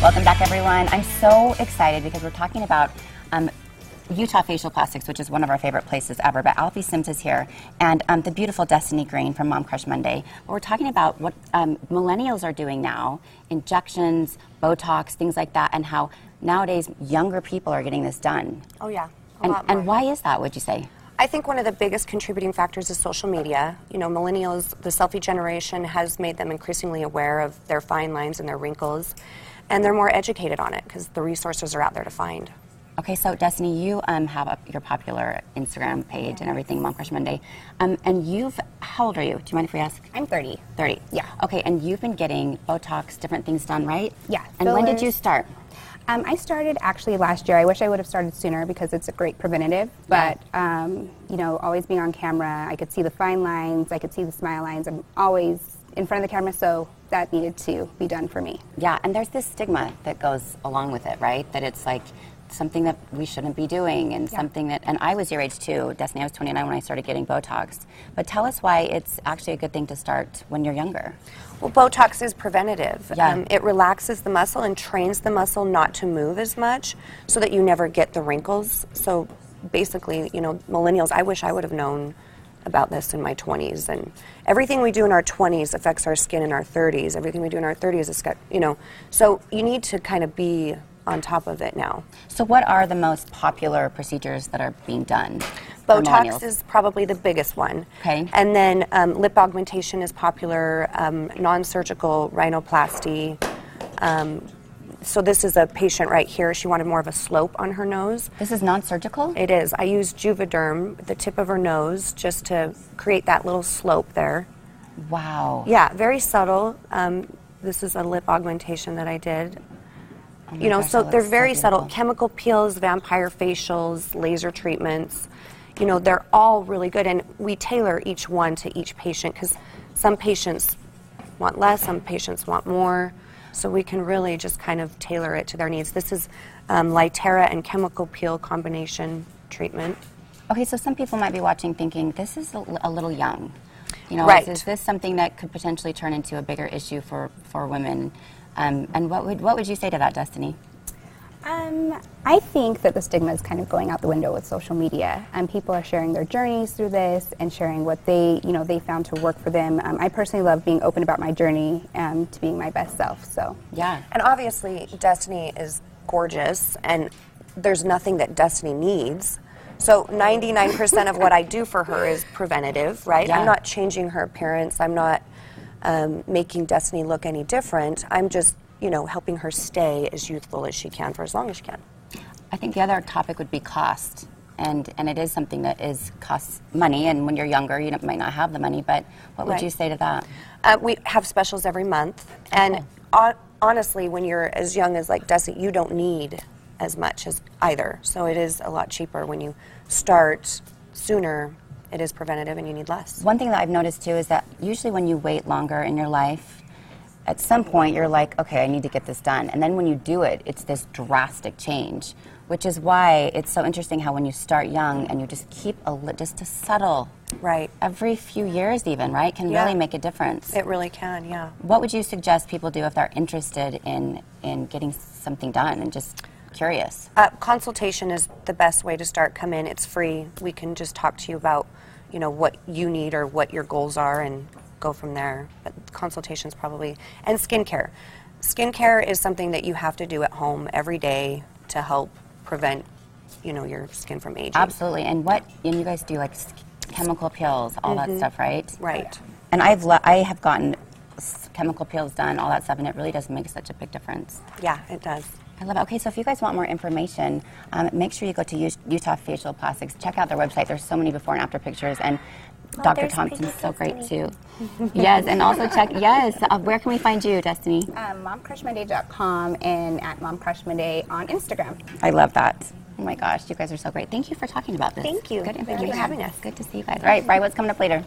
Welcome back, everyone. I'm so excited because we're talking about Utah Facial Plastics, which is one of our favorite places ever. But Alfie Sims is here, and the beautiful Destiny Green from Mom Crush Monday. But we're talking about what millennials are doing now, injections, Botox, things like that, and how nowadays younger people are getting this done. Oh, yeah. And why is that, would you say? I think one of the biggest contributing factors is social media. You know, millennials, the selfie generation, has made them increasingly aware of their fine lines and their wrinkles, and they're more educated on it because the resources are out there to find. Okay, so Destiny, you have your popular Instagram page and everything, Mom Crush Monday, and how old are you? Do you mind if we ask? I'm 30. 30? Yeah. Okay, and you've been getting Botox, different things done, right? Yeah. And when did you start? I started actually last year. I wish I would have started sooner because it's a great preventative, but you know, always being on camera, I could see the fine lines, I could see the smile lines. I'm always in front of the camera, so that needed to be done for me. Yeah, and there's this stigma that goes along with it, right? That it's like something that we shouldn't be doing, and something that, and I was your age too, Destiny, I was 29 when I started getting Botox. But tell us why it's actually a good thing to start when you're younger. Well, Botox is preventative. Yeah. It relaxes the muscle and trains the muscle not to move as much so that you never get the wrinkles. So basically, you know, millennials, I wish I would have known about this in my 20s. And everything we do in our 20s affects our skin in our 30s. Everything we do in our 30s is, you know, so you need to kind of be on top of it now. So what are the most popular procedures that are being done? Botox is probably the biggest one. Okay. And then lip augmentation is popular, non-surgical rhinoplasty. So this is a patient right here. She wanted more of a slope on her nose. This is non-surgical? It is. I use Juvederm, the tip of her nose, just to create that little slope there. Wow. Yeah, very subtle. This is a lip augmentation that I did. Oh you know, gosh, so that they're looks very so subtle. beautiful. Chemical peels, vampire facials, laser treatments. You know, they're all really good, and we tailor each one to each patient because some patients want less, some patients want more. So we can really just kind of tailor it to their needs. This is Lytera and chemical peel combination treatment. Okay, so some people might be watching thinking, this is a little young. You know, Right. is this something that could potentially turn into a bigger issue for women? And what would you say to that, Destiny? I think that the stigma is kind of going out the window with social media, and people are sharing their journeys through this and sharing what they found to work for them. I personally love being open about my journey to being my best self. So Yeah. And obviously, Destiny is gorgeous, and there's nothing that Destiny needs. So 99% of what I do for her is preventative, right? Yeah. I'm not changing her appearance. I'm not making Destiny look any different. I'm just, you know, helping her stay as youthful as she can for as long as she can. I think the other topic would be cost. And it is something that costs money, and when you're younger, you might not have the money, but what would Right. you say to that? We have specials every month, and honestly, when you're as young as like Destiny, you don't need as much as either. So it is a lot cheaper when you start sooner. It is preventative, and you need less. One thing that I've noticed too is that usually when you wait longer in your life, at some point you're like, okay, I need to get this done. And then when you do it, it's this drastic change, which is why it's so interesting how when you start young and you just keep just a subtle, Right. every few years even, right, can Yeah. really make a difference. It really can, yeah. What would you suggest people do if they're interested in getting something done and just curious? Consultation is the best way to start. Come in, it's free. We can just talk to you about, you know, what you need or what your goals are and go from there. But consultation's probably, and skincare. Skincare is something that you have to do at home every day to help prevent, you know, your skin from aging. Absolutely. And you guys do like chemical peels, all that stuff, right? Right. And I have gotten chemical peels done, all that stuff, and it really does make such a big difference. Yeah, it does. I love it. Okay, so if you guys want more information, make sure you go to Utah Facial Plastics. Check out their website. There's so many before and after pictures, and Dr. Thompson's so great too. Yes, and also check, where can we find you, Destiny? momcrushmonday.com and at momcrushmonday on Instagram. I love that. Oh my gosh, you guys are so great. Thank you for talking about this. Thank you. Good Thank you for having us. Good to see you guys. All right, Bri, what's coming up later?